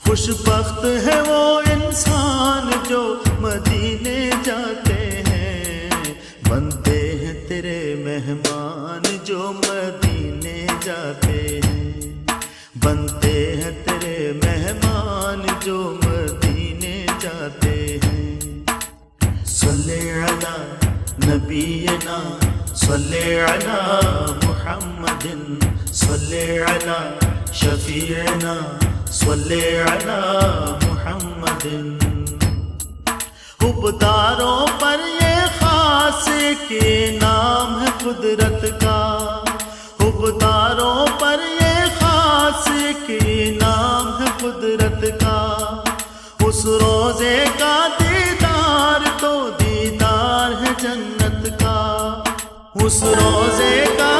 خوش بخت ہے وہ انسان جو مدینے جاتے ہیں، بنتے ہیں تیرے مہمان جو مدینے جاتے ہیں، بنتے ہیں تیرے مہمان جو مدینے جاتے ہیں۔ صلی علی نبینا صلی علی محمد صلی علی شفیعنا صلی علی محمد۔ حبداروں پر یہ خاص کے نام ہے قدرت کا، حبداروں پر یہ خاص کے نام ہے قدرت کا۔ اس روزے کا دیدار تو دیدار ہے جنت کا، اس روزے کا